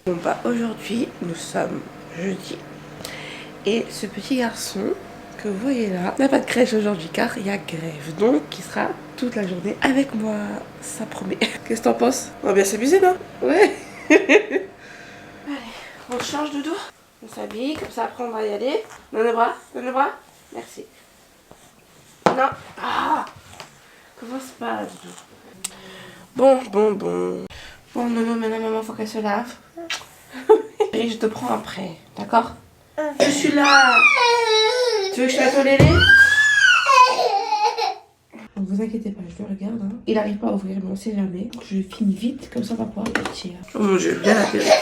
Bon bah aujourd'hui nous sommes jeudi et ce petit garçon que vous voyez là n'a pas de crèche aujourd'hui car il y a grève, donc il sera toute la journée avec moi, ça promet. Qu'est-ce que t'en penses? On va bien s'amuser, non? Ouais. Allez, on change de dos, on s'habille, comme ça après on va y aller. Donne le bras, merci. Non, ah, commence pas Doudou. Bon. Bon Nono, maintenant maman faut qu'elle se lave. Et je te prends après, d'accord? Je suis là. Tu veux que je te mette au lait? Ne vous inquiétez pas, je le regarde. Hein. Il n'arrive pas à ouvrir, mais on sait jamais. Donc je finis vite, comme ça on va pouvoir partir. Oh mon dieu, bien la période.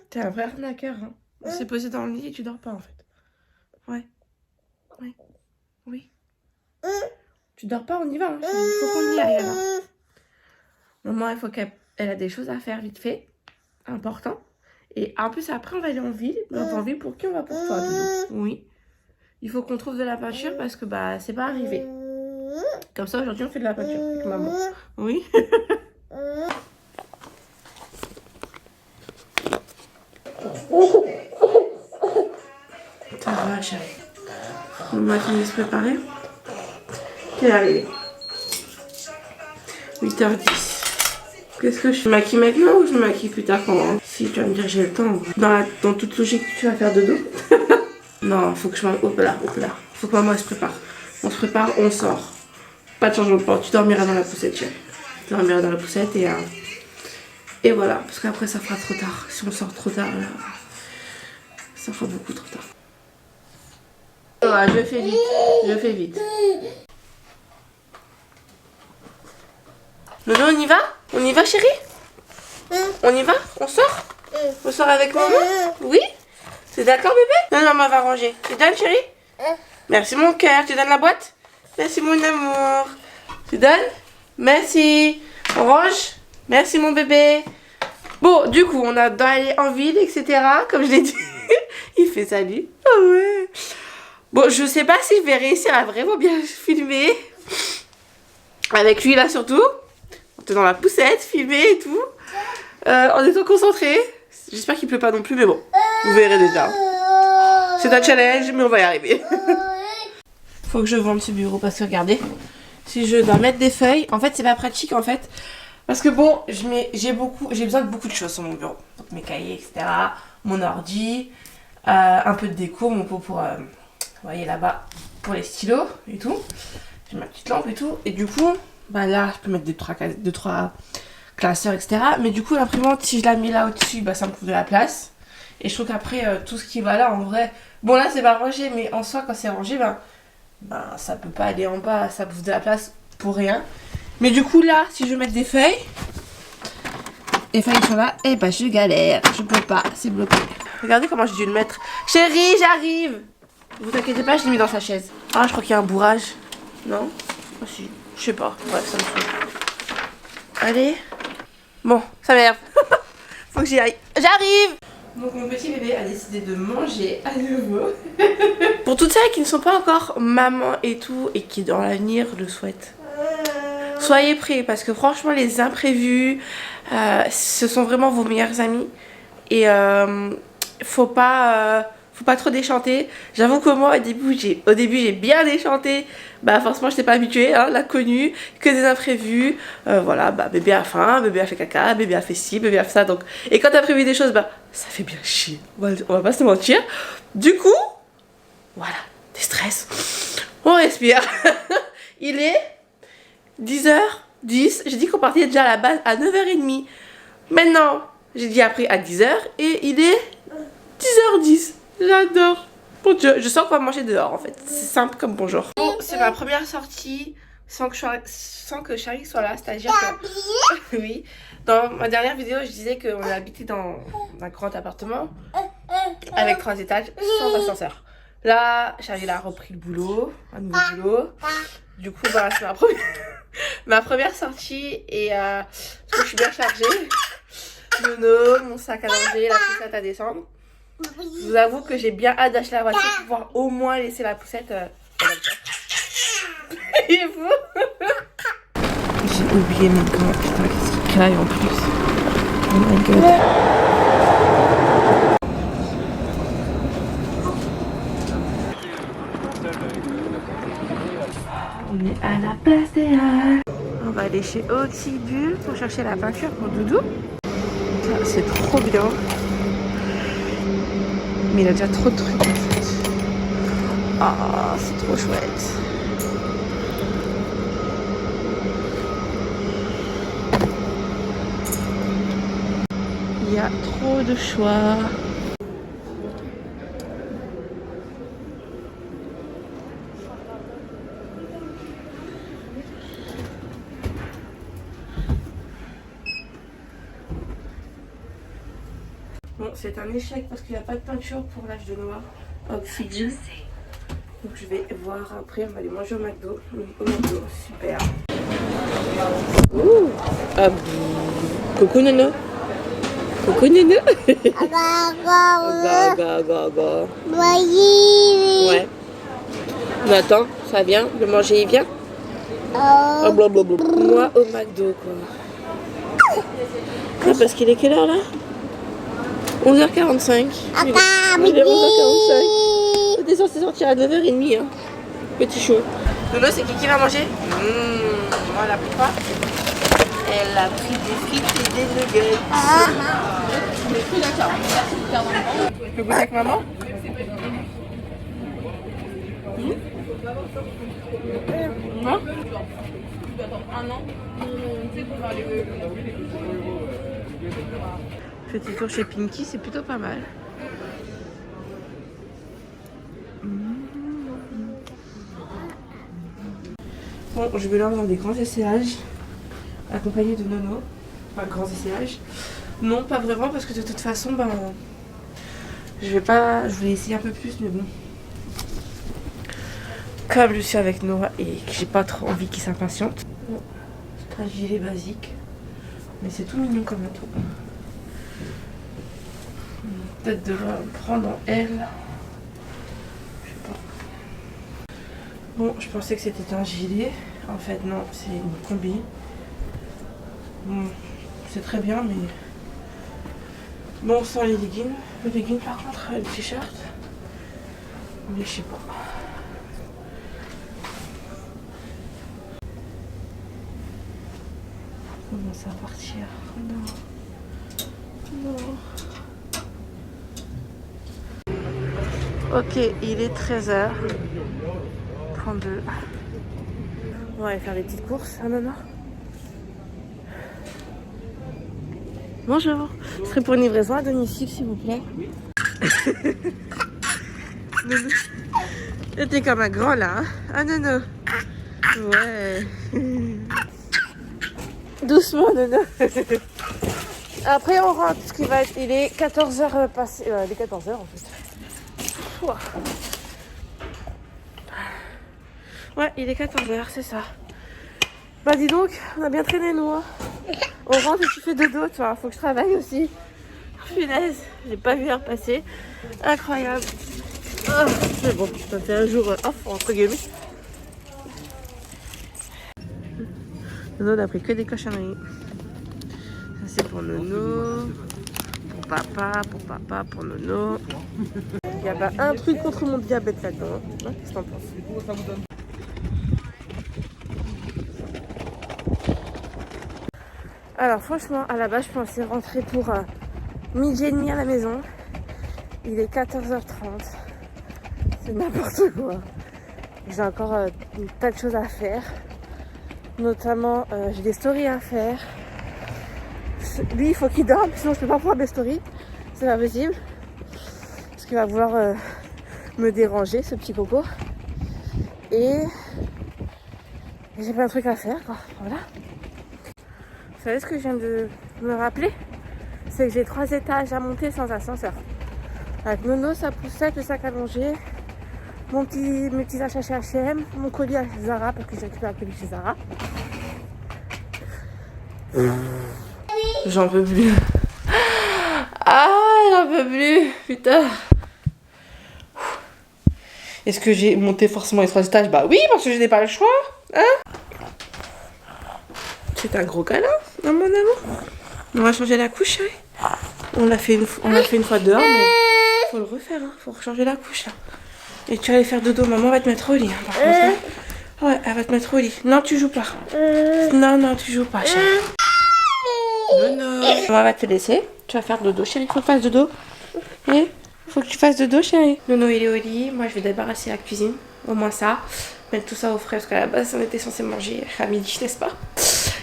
T'es un vrai arnaqueur, hein. On s'est posé dans le lit et tu dors pas en fait. Ouais. Oui. Tu dors pas, on y va. Hein. Il faut qu'on y aille alors. Maman, il faut qu'elle a des choses à faire vite fait. Important. Et en plus, après, on va aller en ville. Mais on va en ville pour qui? On va pour toi, Doudou. Oui. Il faut qu'on trouve de la peinture parce que bah c'est pas arrivé. Comme ça, aujourd'hui, on fait de la peinture avec maman. Oui. Ça va, chérie. Maman qui vient se préparer. Quelle heure il est? 8h10. Qu'est-ce que je maquille maintenant ou je me maquille plus tard quand? Si tu vas me dire j'ai le temps. Dans toute logique, tu vas faire dodo. Non, faut que je m'en... Hop là. Faut que maman se prépare. On se prépare, on sort. Pas de changement de porte. Tu dormiras dans la poussette, chérie. Tu dormiras dans la poussette et voilà. Parce qu'après ça fera trop tard. Si on sort trop tard, là, ça fera beaucoup trop tard. Ouais, je fais vite. Nono, on y va? On y va, chérie? On y va? On sort? On sort avec maman? Oui? C'est d'accord, bébé? Non, maman va ranger. Tu donnes, chérie? Merci, mon cœur. Tu donnes la boîte? Merci, mon amour. Tu donnes? Merci. On range? Merci, mon bébé. Bon, du coup, on a d'aller en ville, etc. Comme je l'ai dit. Il fait salut. Ah ouais. Bon, je sais pas si je vais réussir à vraiment bien filmer. Avec lui, là, surtout. On est dans la poussette, filmer et tout. En étant concentré. J'espère qu'il pleut pas non plus, mais bon. Vous verrez déjà. C'est un challenge, mais on va y arriver. Faut que je vende ce bureau parce que regardez. Si je dois mettre des feuilles, en fait, c'est pas pratique, en fait. Parce que bon, j'ai besoin de beaucoup de choses sur mon bureau. Donc mes cahiers, etc. Mon ordi. Un peu de déco, mon pot pour... vous voyez là-bas, pour les stylos et tout. J'ai ma petite lampe et tout. Et du coup, bah là, je peux mettre deux, trois classeurs, etc. Mais du coup, l'imprimante, si je la mets là au-dessus, bah ça me couvre de la place. Et je trouve qu'après, tout ce qui va là, en vrai... Bon, là, c'est pas rangé, mais en soi, quand c'est rangé, ben, ça peut pas aller en bas. Ça bouffe de la place pour rien. Mais du coup, là, si je veux mettre des feuilles, les feuilles sont là, et bah je galère. Je peux pas, c'est bloqué. Regardez comment j'ai dû le mettre. Chérie, j'arrive! Vous inquiétez pas, je l'ai mis dans sa chaise. Ah, je crois qu'il y a un bourrage. Non? Ah si, je sais pas. Bref, ça me saoule. Allez. Bon, ça m'énerve. Faut que j'y aille. J'arrive! Donc mon petit bébé a décidé de manger à nouveau. Pour toutes celles qui ne sont pas encore maman et tout, et qui dans l'avenir le souhaitent. Soyez prêts, parce que franchement, les imprévus, ce sont vraiment vos meilleurs amis. Et faut pas trop déchanter. J'avoue que moi au début j'ai bien déchanté. Bah forcément je n'étais pas habituée, hein, l'inconnu, que des imprévus. Voilà, bah bébé a faim, bébé a fait caca, bébé a fait ci, bébé a fait ça. Donc... Et quand t'as prévu des choses, bah ça fait bien chier. On va pas se mentir. Du coup, voilà, des stress. On respire. Il est 10h10. J'ai dit qu'on partait déjà à la base à 9h30. Maintenant, j'ai dit après à 10h et il est 10h10. J'adore. Mon Dieu, je sens qu'on va manger dehors en fait. C'est simple comme bonjour. Bon, c'est ma première sortie sans que Charlie soit là. C'est-à-dire que... oui. Dans ma dernière vidéo, je disais qu'on habitait dans un grand appartement avec 3 étages sans ascenseur. Là, Charlie a repris le boulot, un nouveau boulot. Du coup, bah, c'est ma première sortie et je suis bien chargée. Nono, mon sac à langer, la poussette à descendre. Je vous avoue que j'ai bien hâte d'acheter la voiture pour pouvoir au moins laisser la poussette. Il est fou. J'ai oublié mes gants. Putain, qu'est-ce qui caille en plus. Oh my god. On est à la place des Halles. On va aller chez Oxybul pour chercher la peinture pour Doudou. Ça, c'est trop bien. Mais il a déjà trop de trucs en fait. Ah, c'est trop chouette. Il y a trop de choix. Bon, c'est un échec parce qu'il n'y a pas de peinture pour l'âge de Noah. Oxybul. Donc je vais voir après, on va aller manger au McDo. Au McDo, super. Ouh. Ah, coucou Nono. Coucou Nono. Ouais. Nathan, ça vient? Le manger il vient? Oh, blablabla. Moi au McDo quoi. Ah, parce qu'il est quelle heure là? 11h45. Il est 11h45. T'es censé sortir à 9h30 hein. Petit chaud. Nono, c'est qui va manger? Moi elle a pris quoi? Elle a pris des frites et des nuggets. Tu peux goûter avec maman? Non? Petit tour chez Pinky, c'est plutôt pas mal. Bon, je vais leur dans des grands essayages, accompagnés de Nono. Pas grands essayages. Non, pas vraiment, parce que de toute façon, ben, je voulais essayer un peu plus, mais bon. Comme je suis avec Noah et que j'ai pas trop envie qu'il s'impatiente. Bon, c'est un gilet basique, mais c'est tout mignon comme tout. Peut-être de le prendre en L. Je sais pas. Bon, je pensais que c'était un gilet. En fait, non, c'est une combi. Bon, c'est très bien, mais... Bon, sans les leggings. Le legging, par contre, le t-shirt. Mais je sais pas. On commence à partir. Non. Non. Ok, il est 13h32. On va aller faire des petites courses, hein, maman? Bonjour. Ce serait pour une livraison à domicile, s'il vous plaît. T'es comme un grand là, hein? Ah Nono. Ouais. Doucement, Nono. Après, on rentre. Ce qui va être... Il est 14h passé. Il est 14h en fait. Ouah. Ouais, il est 14h, c'est ça. Bah dis donc, on a bien traîné nous. Hein. On rentre et tu fais dodo, toi. Faut que je travaille aussi. Punaise, j'ai pas vu l'heure passer. Incroyable. Oh, mais bon, ça fait un jour off, entre guillemets. Nono n'a pris que des cochonneries. Ça c'est pour Nono. Pour papa, pour Nono. Il y a pas un truc contre mon diabète là-dedans. Hein, qu'est-ce que t'en penses? Alors franchement, à la base, je pensais rentrer pour midi et demi à la maison. Il est 14h30. C'est n'importe quoi. J'ai encore une tas de choses à faire. Notamment, j'ai des stories à faire. Lui, il faut qu'il dorme, sinon je peux pas faire des stories. C'est pas possible. Parce qu'il va vouloir me déranger, ce petit coco. Et j'ai plein de trucs à faire, quoi. Voilà. Vous savez ce que je viens de me rappeler? C'est que j'ai 3 étages à monter sans ascenseur. Avec Nono, sa poussette, le sac allongé, mes petits achats chez H&M, mon colis à Zara, parce que j'ai récupéré un colis chez Zara. J'en peux plus. Ah, j'en peux plus, putain. Est-ce que j'ai monté forcément les 3 étages? Bah oui, parce que je n'ai pas le choix. Hein? C'est un gros câlin, hein, mon amour. On va changer la couche, chérie. On l'a fait une fois dehors, mais faut le refaire, hein. Faut changer la couche, là. Et tu vas aller faire dodo. Maman va te mettre au lit, hein, par contre, hein. Ouais, elle va te mettre au lit. Non, tu joues pas. Non, tu joues pas, chérie. Non. Maman va te laisser. Tu vas faire dodo, chérie. Faut que tu fasses dodo. Et faut que tu fasses dodo, chérie. Nono, il est au lit. Moi, je vais débarrasser la cuisine. Au moins ça. Mettre tout ça au frais, parce qu'à la base, on était censé manger à midi, n'est-ce pas?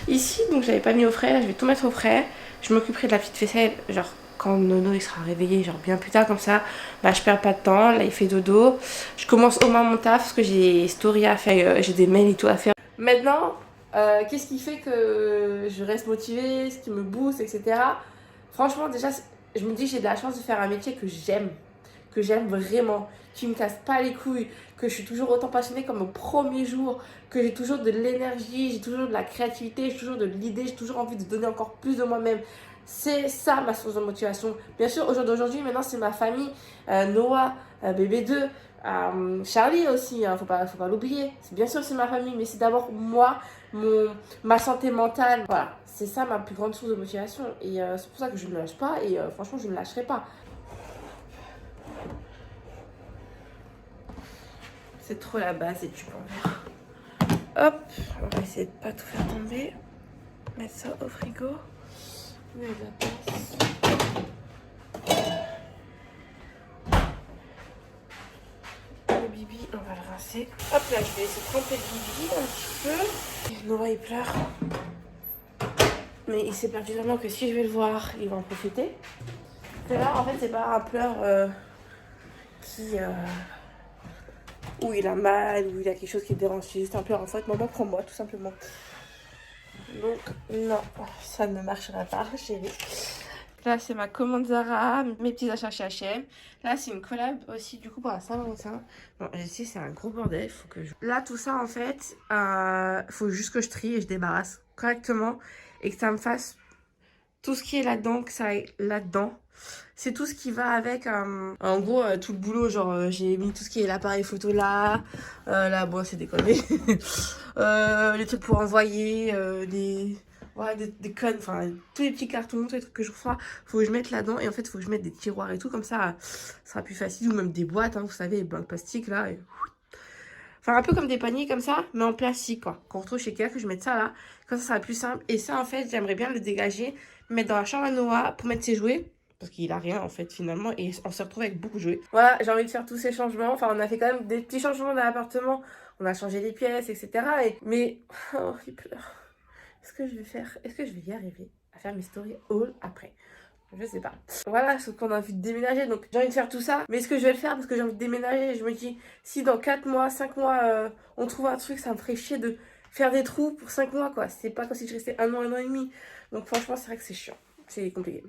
Ici, donc j'avais pas mis au frais. Là, je vais tout mettre au frais. Je m'occuperai de la petite vaisselle, genre quand Nono il sera réveillé, genre bien plus tard, comme ça, bah je perds pas de temps. Là, il fait dodo. Je commence au moins mon taf, parce que j'ai story à faire, j'ai des mails et tout à faire. Maintenant, qu'est-ce qui fait que je reste motivée, ce qui me booste, etc. Franchement, déjà, je me dis j'ai de la chance de faire un métier que j'aime vraiment, qui me casse pas les couilles, que je suis toujours autant passionnée comme au premier jour, que j'ai toujours de l'énergie, j'ai toujours de la créativité, j'ai toujours de l'idée, j'ai toujours envie de donner encore plus de moi-même. C'est ça ma source de motivation. Bien sûr, au jour d'aujourd'hui, maintenant c'est ma famille, Noah, bébé 2, Charlie aussi, hein, faut pas l'oublier. Bien sûr c'est ma famille, mais c'est d'abord moi, ma santé mentale. Voilà, c'est ça ma plus grande source de motivation. Et c'est pour ça que je ne lâche pas, et franchement je ne lâcherai pas. C'est trop la base et tu peux en faire. Hop, on va essayer de pas tout faire tomber. Mettre ça au frigo. Mais la place. Le bibi, on va le rincer. Hop là, je vais laisser tremper le bibi un petit peu. Noah il pleure. Mais il s'est perdu vraiment que si je vais le voir, il va en profiter. Et là, en fait, c'est pas un pleur où il a mal, où il a quelque chose qui le dérange. C'est juste un pleur en fait, maman prends-moi tout simplement. Donc non, ça ne marchera pas, chérie. Là c'est ma commande Zara, mes petits achats chez H&M. Là c'est une collab aussi du coup pour la Saint-Valentin. Bon je sais c'est un gros bordel, faut que je... Là tout ça en fait, faut juste que je trie et je débarrasse correctement. Et que ça me fasse tout ce qui est là-dedans, que ça aille là-dedans. C'est tout ce qui va avec, en gros, tout le boulot, genre, j'ai mis tout ce qui est l'appareil photo là, là, bon, c'est déconné, les trucs pour envoyer, voilà, des connes, enfin, tous les petits cartons, tous les trucs que je reçois, faut que je mette là-dedans, et en fait, faut que je mette des tiroirs et tout, comme ça sera plus facile, ou même des boîtes, hein, vous savez, les blocs plastiques, là, et... Enfin, un peu comme des paniers comme ça, mais en plastique, quoi, qu'on retrouve chez Ikea, que je mette ça là, comme ça sera plus simple, et ça, en fait, j'aimerais bien le dégager, mettre dans la chambre à Noah, pour mettre ses jouets, parce qu'il a rien en fait finalement et on se retrouve avec beaucoup de jouets. Voilà, j'ai envie de faire tous ces changements. Enfin, on a fait quand même des petits changements dans l'appartement. On a changé les pièces, etc. Mais, oh, il pleure. Est-ce que je vais faire... Est-ce que je vais y arriver à faire mes stories haul après? Je sais pas. Voilà, sauf qu'on a envie de déménager. Donc, j'ai envie de faire tout ça. Mais est-ce que je vais le faire parce que j'ai envie de déménager? Je me dis, si dans 4 mois, 5 mois, on trouve un truc, ça me ferait chier de faire des trous pour 5 mois, quoi. C'est pas comme si je restais un an et demi. Donc, franchement, c'est vrai que c'est chiant. C'est compliqué.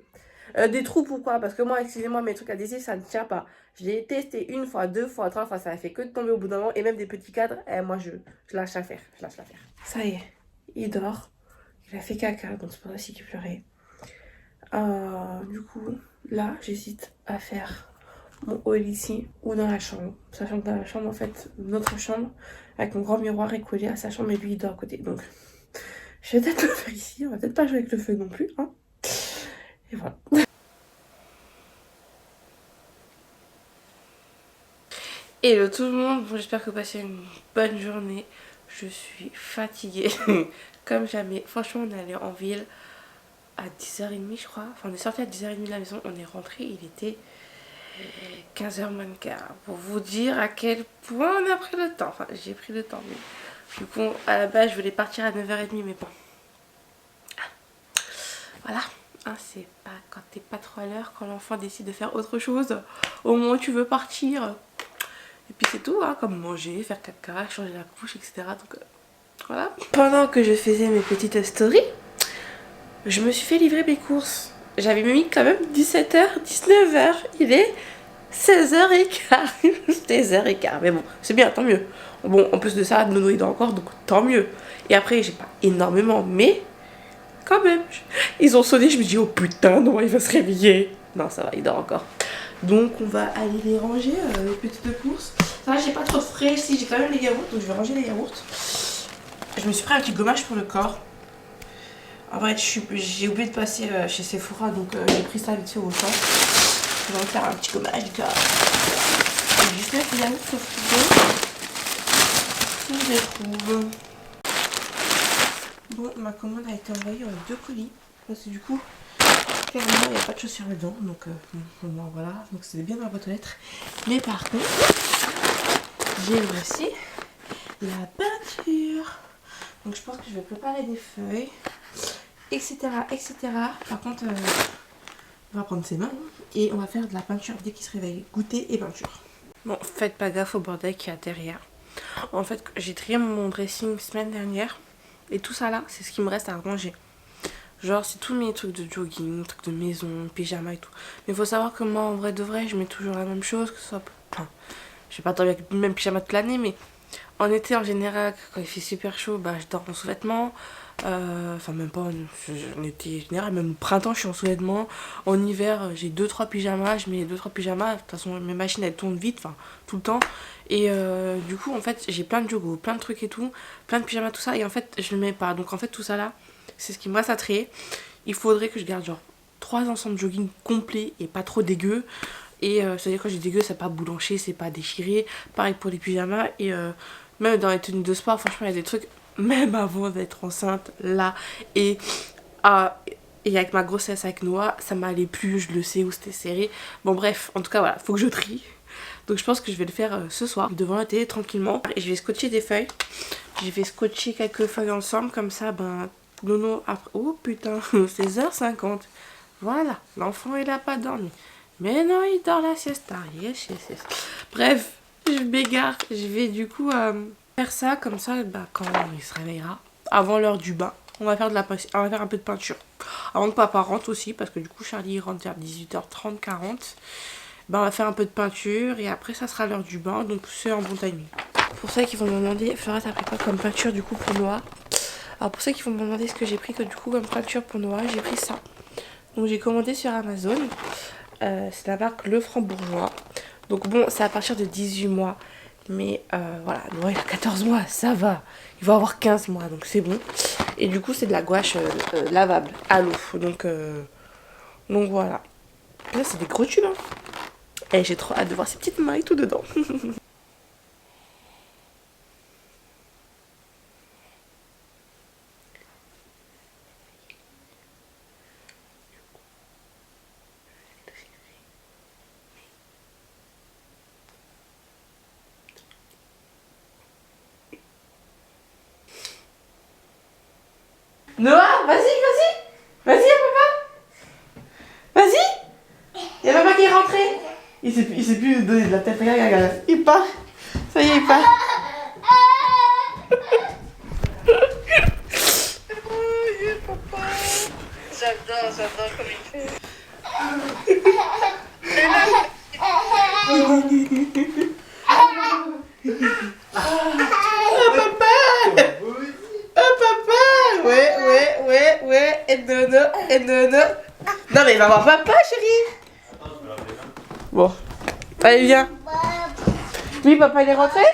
Des trous, pourquoi? Parce que moi, excusez-moi, mes trucs adhésifs, ça ne tient pas. Je l'ai testé 1 fois, 2 fois, 3 fois, ça a fait que de tomber au bout d'un moment. Et même des petits cadres, moi, je lâche l'affaire. Je lâche l'affaire. Ça y est, il dort. Il a fait caca, donc c'est pas aussi qu'il pleurait. Du coup, là, j'hésite à faire mon haul ici ou dans la chambre. Sachant que dans la chambre, en fait, notre chambre, avec mon grand miroir est collé à sa chambre et lui, il dort à côté. Donc, je vais peut-être le faire ici. On va peut-être pas jouer avec le feu non plus, hein. Et voilà. Hello tout le monde, bon, j'espère que vous passez une bonne journée. Je suis fatiguée comme jamais. Franchement, on est allé en ville à 10h30 je crois. Enfin, on est sorti à 10h30 de la maison, on est rentré, il était 15h moins le quart. Pour vous dire à quel point on a pris le temps. Enfin, j'ai pris le temps. Mais... Du coup, à la base, je voulais partir à 9h30, mais bon. Voilà. Hein, c'est pas quand t'es pas trop à l'heure, quand l'enfant décide de faire autre chose, au moins tu veux partir. Et puis c'est tout, hein, comme manger, faire caca, changer la couche, etc. Donc voilà. Pendant que je faisais mes petites stories, je me suis fait livrer mes courses. J'avais mis quand même 17h, 19h. Il est 16h15. 16h15, mais bon, c'est bien, tant mieux. Bon, en plus de ça, Nono il dort encore, donc tant mieux. Et après, j'ai pas énormément, mais... Quand même, ils ont sonné, je me dis oh putain non il va se réveiller. Non ça va, il dort encore. Donc on va aller les ranger, les petites courses. Là j'ai pas trop de frais, si j'ai quand même les yaourts, donc je vais ranger les yaourts. Je me suis pris un petit gommage pour le corps. En vrai, j'ai oublié de passer chez Sephora, donc j'ai pris ça vite fait au champ. Je vais me faire un petit gommage du corps. Et juste là, il y a ce frigo. Si je les trouve. Bon, ma commande a été envoyée en 2 colis. Parce que du coup, clairement, il n'y a pas de chaussures dedans. Donc, bon, voilà. Donc, c'est bien dans la boîte aux lettres. Mais par contre, j'ai aussi la peinture. Donc, je pense que je vais préparer des feuilles, etc. etc. Par contre, on va prendre ses mains et on va faire de la peinture dès qu'il se réveille. Goûter et peinture. Bon, faites pas gaffe au bordel qui est à derrière. En fait, j'ai trié mon dressing semaine dernière. Et tout ça là, c'est ce qui me reste à ranger. Genre, c'est tous mes trucs de jogging, trucs de maison, pyjama et tout. Mais il faut savoir que moi, en vrai de vrai, je mets toujours la même chose. Que ce soit... Enfin, je vais pas dormir avec le même pyjama toute l'année, mais en été en général, quand il fait super chaud, bah, je dors en sous-vêtements. Enfin, même pas en été en général, même au printemps, je suis en sous-vêtements. En hiver, j'ai 2-3 pyjamas. Je mets 2-3 pyjamas. De toute façon, mes machines elles tournent vite, enfin, tout le temps. Et du coup, en fait, j'ai plein de jogos, plein de trucs et tout, plein de pyjamas, tout ça. Et en fait, je le mets pas. Donc, en fait, tout ça là, c'est ce qui me reste à trier. Il faudrait que je garde genre 3 ensembles de jogging complets et pas trop dégueux. Et c'est-à-dire quand j'ai dégueu, c'est pas boulanché, c'est pas déchiré. Pareil pour les pyjamas. Et même dans les tenues de sport, franchement, il y a des trucs, même avant d'être enceinte, là. Et avec ma grossesse avec Noah, ça m'allait plus, je le sais, où c'était serré. Bon bref, en tout cas voilà, faut que je trie. Donc je pense que je vais le faire ce soir, devant la télé, tranquillement. Et je vais scotcher des feuilles. Je vais scotcher quelques feuilles ensemble, comme ça, ben, Nono, après... Oh putain, 16h50. Voilà, l'enfant il a pas dormi. Mais non, il dort la siesta. Yes, yes, yes. Bref, je m'égare. Je vais du coup faire ça, comme ça, bah, quand il se réveillera, avant l'heure du bain. On va faire on va faire un peu de peinture. Avant que papa rentre aussi, parce que du coup Charlie rentre vers 18h30, 40. Ben, on va faire un peu de peinture et après ça sera l'heure du bain, donc c'est un bon timing. Pour ceux qui vont me demander, Flora, t'as pris quoi comme peinture du coup pour Noah? Alors pour ceux qui vont me demander ce que j'ai pris du coup comme peinture pour Noah, j'ai pris ça. Donc j'ai commandé sur Amazon. C'est la marque Le Franc-Bourgeois. Donc bon, c'est à partir de 18 mois. Mais voilà, Noah il a 14 mois, ça va. Il va avoir 15 mois, donc c'est bon. Et du coup c'est de la gouache lavable à l'eau. Donc voilà. Là c'est des gros tubes hein. Et j'ai trop hâte de voir ces petites mains et tout dedans. Noah, vas-y, vas-y. Vas-y, papa. Vas-y. Il y a papa qui est rentré. Il sait plus donner de la tête. Regarde, regarde, regarde. Il part. Ça y est, il part. J'adore comme il fait. Ouais, et nono. Non mais il va voir papa chérie. Bon, allez viens. Oui, papa il est rentré.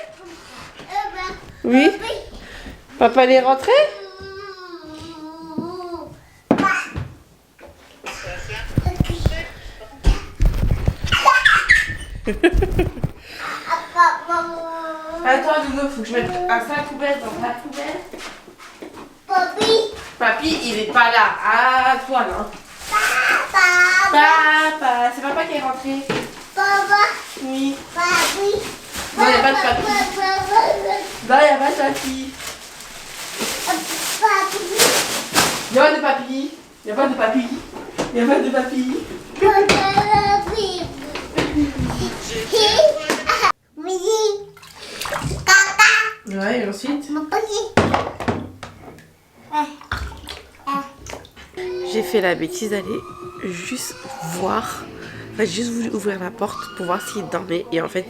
Oui. Papa il est rentré. Attends Nono, faut que je mette un sac poubelle dans la poubelle. Papy, il est pas là. Ah, toi là. Papa. C'est papa qui est rentré. Papa. Oui. Papi. Non, il n'y a pas de papy. Non, il n'y a pas de papy. Il n'y a pas de papy. Il n'y a pas de papy. Il n'y a pas de papy. Ouais, et ensuite j'ai fait la bêtise d'aller juste voir, enfin juste voulu ouvrir la porte pour voir s'il dormait et en fait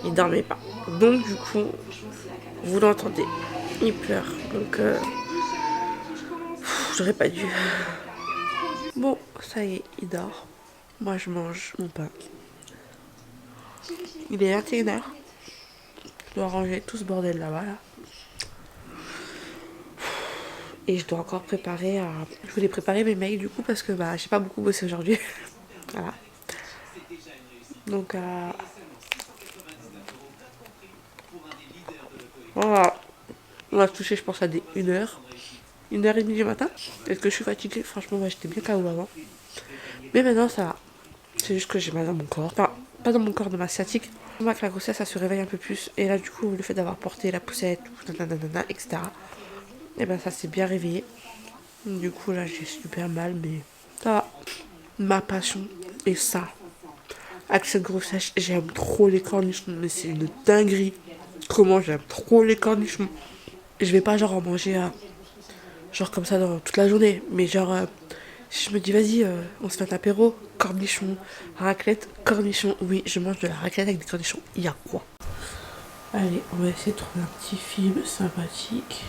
il dormait pas. Donc du coup, vous l'entendez, il pleure. Donc j'aurais pas dû. Bon, ça y est, il dort. Moi je mange mon pain. Il est 21h. Je dois ranger tout ce bordel là-bas là. Et je dois encore préparer... Je voulais préparer mes mails du coup parce que j'ai pas beaucoup bossé aujourd'hui. Voilà. Donc voilà. On va se toucher je pense à des 1h30 du matin. Est-ce que je suis fatiguée? Franchement j'étais bien KO avant. Mais maintenant ça va. C'est juste que j'ai mal dans mon corps. Enfin, pas dans mon corps, dans ma sciatique. Avec la grossesse, ça se réveille un peu plus. Et là, du coup, le fait d'avoir porté la poussette, etc. Et ben, ça s'est bien réveillé. Du coup, là, j'ai super mal, mais ça va. Ma passion est ça. Avec cette grossesse, j'aime trop les cornichons. Mais c'est une dinguerie. Comment j'aime trop les cornichons. Je vais pas genre en manger genre comme ça dans toute la journée. Mais genre, si je me dis, vas-y, on se fait un apéro, cornichons, raclette, cornichons. Oui, je mange de la raclette avec des cornichons. Il y a quoi? Allez, on va essayer de trouver un petit film sympathique.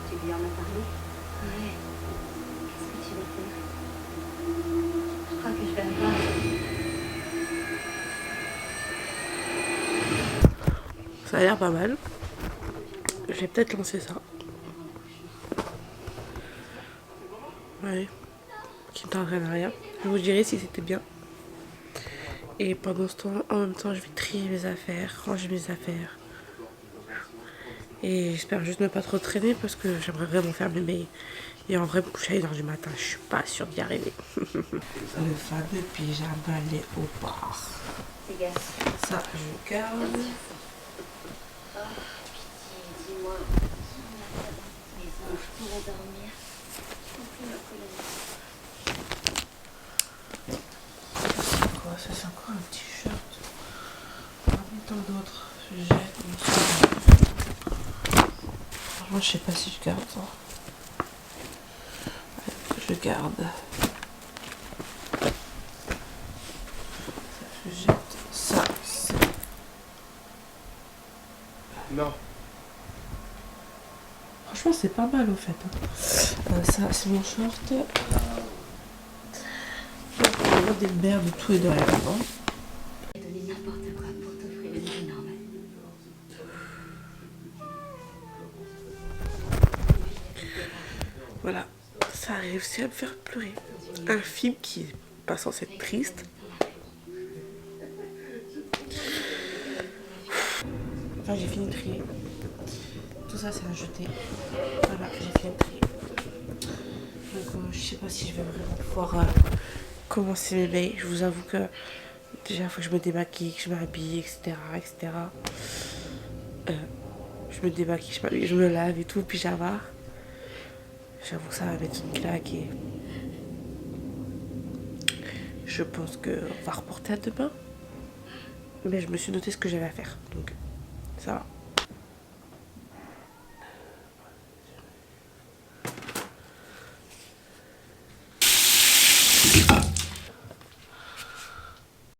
Tu lui en as parlé? Ouais. Qu'est-ce que tu vas faire? Je crois que je vais avoir... Ça a l'air pas mal. Je vais peut-être lancer ça. Ouais. Qui ne t'entraîne à rien. Je vous dirai si c'était bien. Et pendant ce temps, en même temps, je vais trier mes affaires, ranger mes affaires. Et j'espère juste ne pas trop traîner parce que j'aimerais vraiment faire mes mails. Et en vrai, me coucher à 1h du matin, je suis pas sûre d'y arriver. Le fameux pyjama léopard. Ça, je garde. Oh, pitié, dis-moi. Les anges pourraient dormir. C'est quoi? Ça, c'est encore un t-shirt. Parmi tant d'autres. Je jette une seconde. Franchement, je sais pas si je garde ça. Je garde. Je jette ça. Non. Franchement, c'est pas mal au fait. Ça, c'est mon short. On a des merdes de tout et de rien dedans. J'ai donné n'importe quoi pour t'offrir une vie normale. Voilà, ça a réussi à me faire pleurer. Un film qui est pas censé être triste. Enfin, j'ai fini de trier. Tout ça, c'est à jeter. Voilà, j'ai fini de trier. Donc, je sais pas si je vais vraiment pouvoir commencer mes mails. Je vous avoue que déjà, il faut que je me démaquille, que je m'habille, etc. etc. Je me démaquille, je m'habille, je me lave et tout, pyjama. J'avoue que ça va mettre une claque et je pense qu'on va reporter à demain. Mais je me suis noté ce que j'avais à faire. Donc ça va.